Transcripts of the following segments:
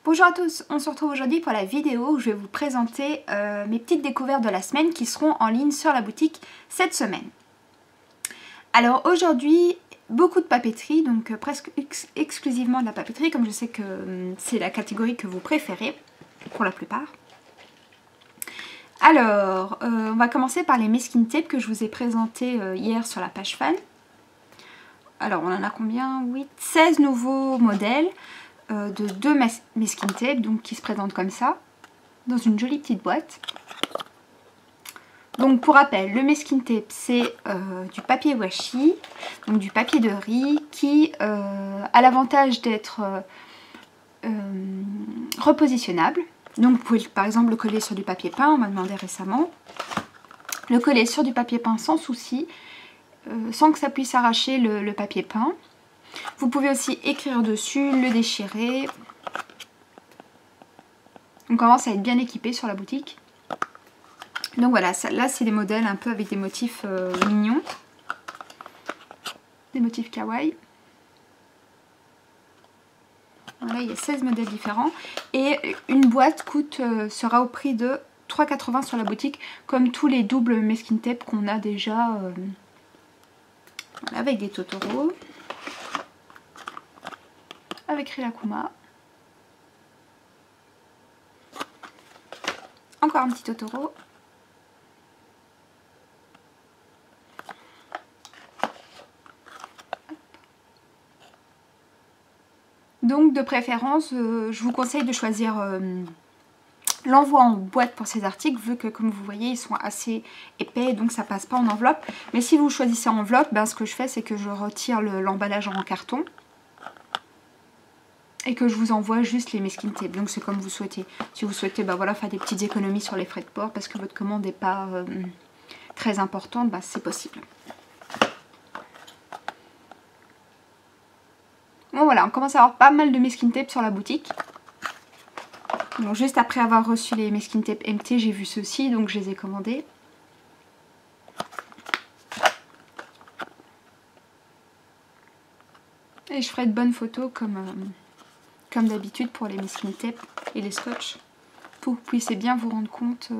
Bonjour à tous, on se retrouve aujourd'hui pour la vidéo où je vais vous présenter mes petites découvertes de la semaine qui seront en ligne sur la boutique cette semaine. Alors aujourd'hui, beaucoup de papeterie, donc presque exclusivement de la papeterie, comme je sais que c'est la catégorie que vous préférez pour la plupart. Alors, on va commencer par les masking tape que je vous ai présentés hier sur la page fan. Alors, on en a combien? 8, 16 nouveaux modèles. De 2 masking tape, donc qui se présentent comme ça, dans une jolie petite boîte. Donc pour rappel, le masking tape c'est du papier washi, donc du papier de riz qui a l'avantage d'être repositionnable. Donc vous pouvez par exemple le coller sur du papier peint, on m'a demandé récemment. Le coller sur du papier peint sans souci, sans que ça puisse arracher le papier peint. Vous pouvez aussi écrire dessus, le déchirer. On commence à être bien équipé sur la boutique. Donc voilà, là c'est des modèles un peu avec des motifs mignons. Des motifs kawaii. Voilà, il y a 16 modèles différents. Et une boîte sera au prix de 3,80 € sur la boutique, comme tous les doubles masking tape qu'on a déjà voilà, avec des Totoro. Avec Rilakkuma. Encore un petit Totoro. Donc de préférence, je vous conseille de choisir l'envoi en boîte pour ces articles, vu que comme vous voyez ils sont assez épais, donc ça passe pas en enveloppe. Mais si vous choisissez en enveloppe, ben, ce que je fais c'est que je retire l'emballage en carton. Et que je vous envoie juste les masking tape. Donc c'est comme vous souhaitez. Si vous souhaitez bah voilà, faire des petites économies sur les frais de port parce que votre commande n'est pas très importante, bah c'est possible. Bon voilà, on commence à avoir pas mal de masking tape sur la boutique. Donc juste après avoir reçu les masking tape MT, j'ai vu ceux-ci, donc je les ai commandés. Et je ferai de bonnes photos comme d'habitude pour les masking tape et les scotch, pour que vous puissiez bien vous rendre compte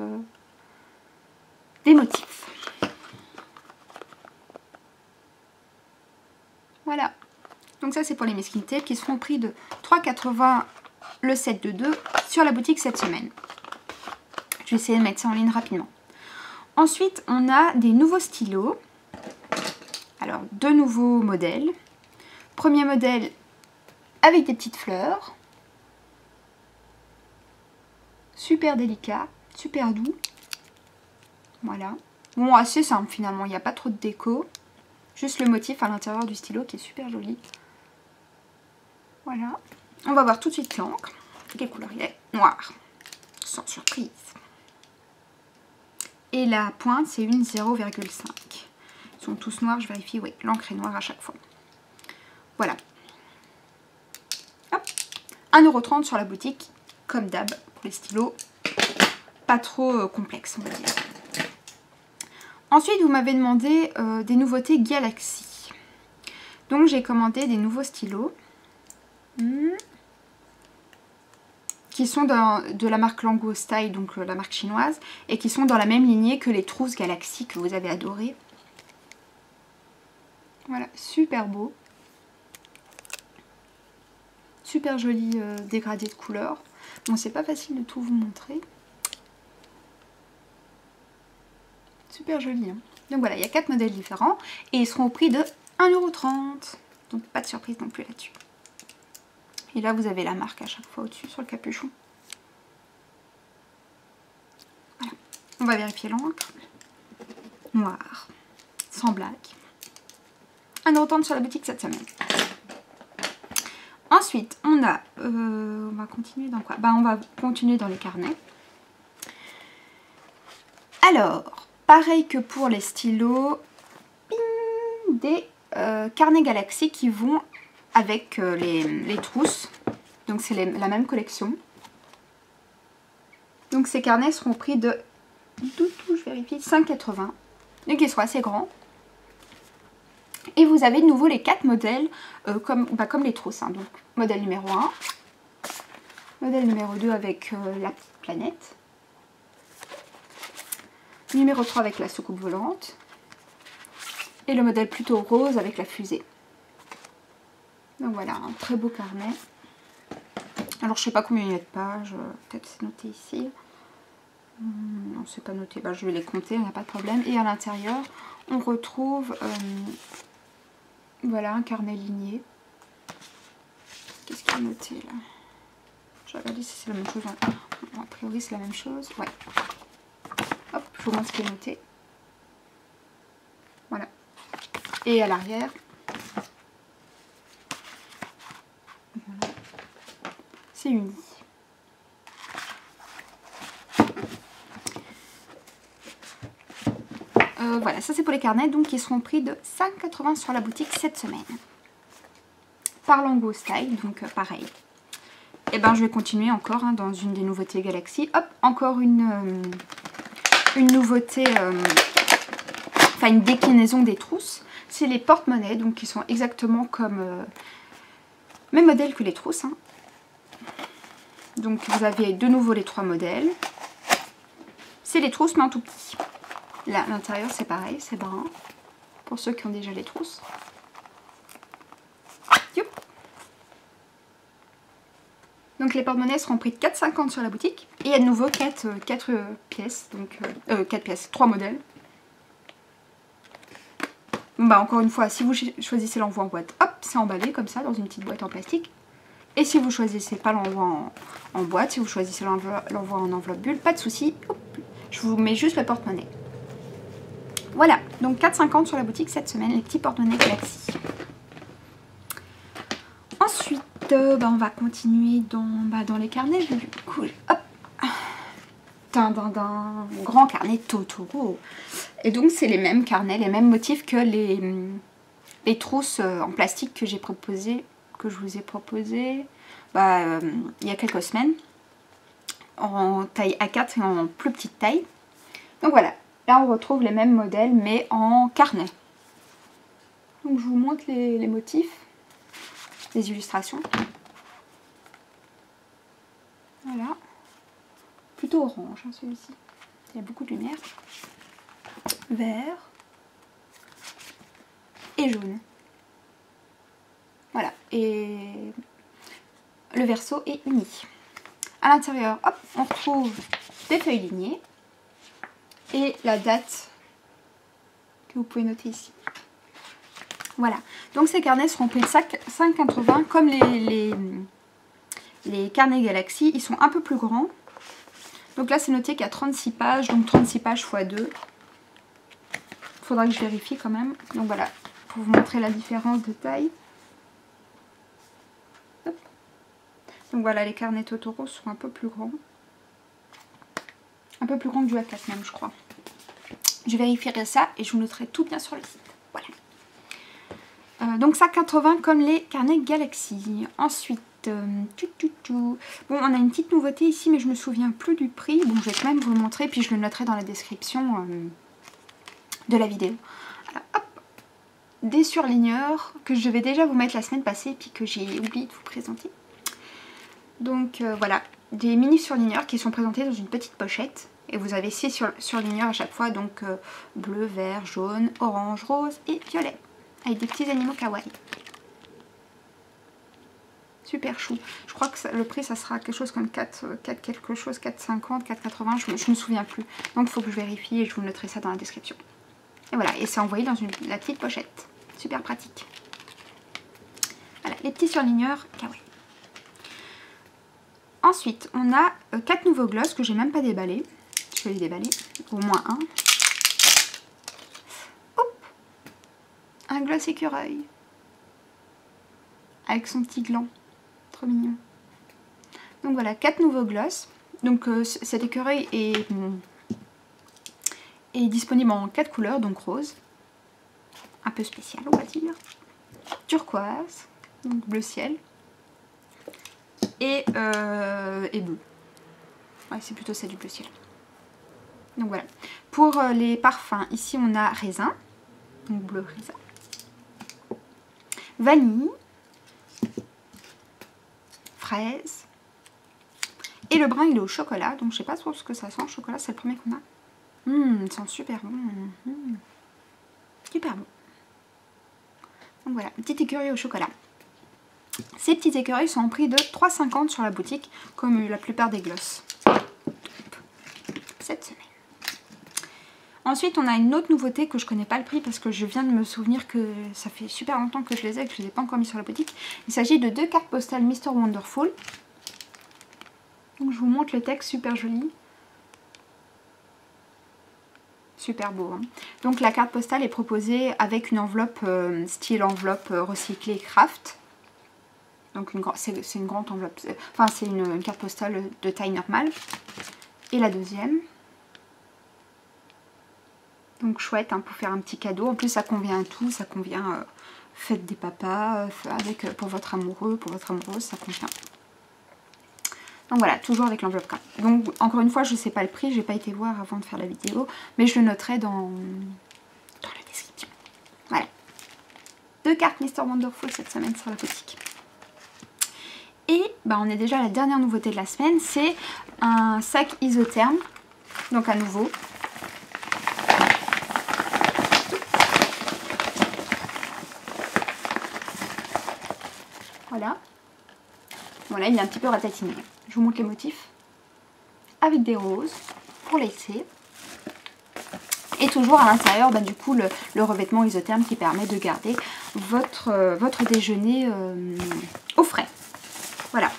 des motifs. Voilà, donc ça c'est pour les masking tape qui seront au prix de 3,80 € le set de 2 sur la boutique cette semaine. Je vais essayer de mettre ça en ligne rapidement. Ensuite on a des nouveaux stylos, alors 2 nouveaux modèles. Premier modèle avec des petites fleurs, super délicat, super doux, voilà. Bon, assez simple finalement, il n'y a pas trop de déco, juste le motif à l'intérieur du stylo qui est super joli. Voilà, on va voir tout de suite l'encre, quelle couleur il est, noir, sans surprise. Et la pointe c'est une 0,5, ils sont tous noirs, je vérifie, oui, l'encre est noire à chaque fois. Voilà. 1,30 € sur la boutique, comme d'hab pour les stylos, pas trop complexe on va dire. Ensuite vous m'avez demandé des nouveautés Galaxy. Donc j'ai commandé des nouveaux stylos qui sont de la marque Lango Style, donc la marque chinoise, et qui sont dans la même lignée que les trousses Galaxy que vous avez adoré. Voilà, super beau. Super joli dégradé de couleurs. Bon, c'est pas facile de tout vous montrer. Super joli. Hein. Donc voilà, il y a 4 modèles différents et ils seront au prix de 1,30 €. Donc pas de surprise non plus là-dessus. Et là, vous avez la marque à chaque fois au-dessus sur le capuchon. Voilà. On va vérifier l'encre. Noir. Sans blague. 1,30 € sur la boutique cette semaine. Ensuite, on va continuer dans quoi? On va continuer dans les carnets. Alors, pareil que pour les stylos, des carnets Galaxy qui vont avec les trousses. Donc c'est la même collection. Donc ces carnets seront au prix de, je vérifie, 5,80 €. Donc ils seront assez grands. Et vous avez de nouveau les 4 modèles comme les trousses. Hein. Donc modèle numéro 1, Modèle numéro 2 avec la petite planète. Numéro 3 avec la soucoupe volante. Et le modèle plutôt rose avec la fusée. Donc voilà, un très beau carnet. Alors je sais pas combien il y a de pages, peut-être c'est noté ici. Non, c'est pas noté, bah, je vais les compter, il n'y a pas de problème. Et à l'intérieur, on retrouve voilà, un carnet ligné. Qu'est-ce qu'il y a noté là? Je vais regarder si c'est la même chose. A priori c'est la même chose, ouais. Hop, je vous montre ce qui est noté. Voilà. Et à l'arrière, voilà, c'est uni. Voilà, ça c'est pour les carnets, donc ils seront pris de 5,80 sur la boutique cette semaine. Par Lango Style, donc pareil. Et ben je vais continuer encore hein, dans une des nouveautés Galaxy. Hop, encore une nouveauté, enfin une déclinaison des trousses. C'est les porte-monnaies, donc qui sont exactement comme même modèle que les trousses. Hein. Donc vous avez de nouveau les 3 modèles. C'est les trousses mais en tout petit. Là, l'intérieur c'est pareil, c'est brun. Pour ceux qui ont déjà les trousses. Youp. Donc les porte-monnaies seront pris de 4,50 sur la boutique. Et il y a de nouveau 4 pièces, donc 4 pièces, 3 modèles. Bah encore une fois, si vous choisissez l'envoi en boîte, hop, c'est emballé comme ça dans une petite boîte en plastique. Et si vous choisissez pas l'envoi en boîte, si vous choisissez l'envoi en enveloppe bulle, pas de souci. Je vous mets juste le porte-monnaie. Voilà, donc 4,50 sur la boutique cette semaine, les petits porte-monnaies Galaxy. Ensuite, bah, on va continuer dans les carnets. Cool. Hop. Grand carnet Totoro. Et donc c'est les mêmes carnets, les mêmes motifs que les trousses en plastique que j'ai proposé, que je vous ai proposé il y a quelques semaines. En taille A4 et en plus petite taille. Donc voilà, là on retrouve les mêmes modèles mais en carnet. Donc je vous montre les motifs, les illustrations. Voilà. Plutôt orange hein, celui-ci. Il y a beaucoup de lumière. Vert. Et jaune. Voilà. Et le verso est uni. À l'intérieur, hop, on retrouve des feuilles lignées. Et la date que vous pouvez noter ici. Voilà. Donc ces carnets seront pris de 5,80 comme les carnets Galaxy. Ils sont un peu plus grands. Donc là, c'est noté qu'il y a 36 pages. Donc 36 pages x 2. Il faudra que je vérifie quand même. Donc voilà, pour vous montrer la différence de taille. Hop. Donc voilà, les carnets Totoro sont un peu plus grands. Un peu plus grand que du A4 même, je crois. Je vérifierai ça et je vous noterai tout bien sur le site. Voilà. Donc 5,80 comme les carnets Galaxy. Ensuite, bon, on a une petite nouveauté ici, mais je me souviens plus du prix. Bon, je vais quand même vous le montrer, puis je le noterai dans la description de la vidéo. Alors, hop, des surligneurs que je devais déjà vous mettre la semaine passée, puis que j'ai oublié de vous présenter. Donc voilà, des mini surligneurs qui sont présentés dans une petite pochette. Et vous avez 6 surligneurs à chaque fois, donc bleu, vert, jaune, orange, rose et violet. Avec des petits animaux kawaii. Super chou. Je crois que le prix, ça sera quelque chose comme 4,50, 4,80, je me souviens plus. Donc il faut que je vérifie et je vous noterai ça dans la description. Et voilà, et c'est envoyé dans la petite pochette. Super pratique. Voilà, les petits surligneurs kawaii. Ensuite, on a 4 nouveaux gloss que j'ai même pas déballés. Je vais les déballer, au moins un. Hop, un gloss écureuil. Avec son petit gland. Trop mignon. Donc voilà, 4 nouveaux gloss. Donc cet écureuil est disponible en 4 couleurs, donc rose. Un peu spécial, on va dire. Turquoise, donc bleu ciel. Et bleu. Ouais, c'est plutôt ça du bleu ciel. Donc voilà. Pour les parfums, ici on a raisin. Donc bleu raisin. Vanille. Fraise. Et le brun il est au chocolat, donc je sais pas trop ce que ça sent. Chocolat, c'est le premier qu'on a. Il sent super bon. Super bon. Donc voilà, petit écureuil au chocolat. Ces petits écureuils sont en prix de 3,50 sur la boutique, comme la plupart des glosses. Cette semaine. Ensuite, on a une autre nouveauté que je connais pas le prix parce que je viens de me souvenir que ça fait super longtemps que je les ai et que je les ai pas encore mis sur la boutique. Il s'agit de 2 cartes postales Mr. Wonderful. Donc je vous montre le texte, super joli. Super beau. Hein. Donc la carte postale est proposée avec une enveloppe style enveloppe recyclée craft. Donc c'est une grande enveloppe. Enfin c'est une carte postale de taille normale. Et la deuxième. Donc chouette hein, pour faire un petit cadeau. En plus ça convient à tout. Ça convient fête des papas, pour votre amoureux, pour votre amoureuse, ça convient. Donc voilà, toujours avec l'enveloppe carte. Donc encore une fois, je ne sais pas le prix, j'ai pas été voir avant de faire la vidéo, mais je le noterai dans la description. Voilà. 2 cartes Mr. Wonderful cette semaine sur la boutique. Et bah, on est déjà à la dernière nouveauté de la semaine, c'est un sac isotherme. Donc à nouveau. Voilà. Voilà, il est un petit peu ratatiné. Je vous montre les motifs. Avec des roses pour laisser. Et toujours à l'intérieur, bah, du coup, le revêtement isotherme qui permet de garder votre déjeuner au frais. Voilà.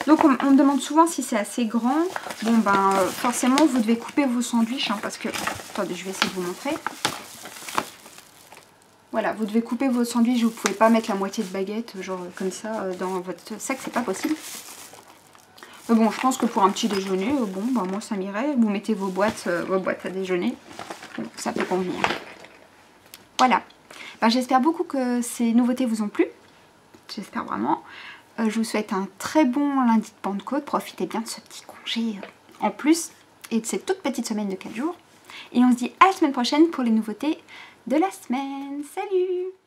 Donc on me demande souvent si c'est assez grand. Bon ben forcément vous devez couper vos sandwichs hein, parce que... Attendez, je vais essayer de vous montrer. Voilà, vous devez couper vos sandwichs, vous ne pouvez pas mettre la moitié de baguette, genre comme ça, dans votre sac, c'est pas possible. Mais bon, je pense que pour un petit déjeuner, bon, bah, moi ça m'irait. Vous mettez vos boîtes à déjeuner, bon, ça peut convenir. Voilà, bah, j'espère beaucoup que ces nouveautés vous ont plu, j'espère vraiment. Je vous souhaite un très bon lundi de Pentecôte, profitez bien de ce petit congé en plus, et de cette toute petite semaine de 4 jours. Et on se dit à la semaine prochaine pour les nouveautés de la semaine. Salut!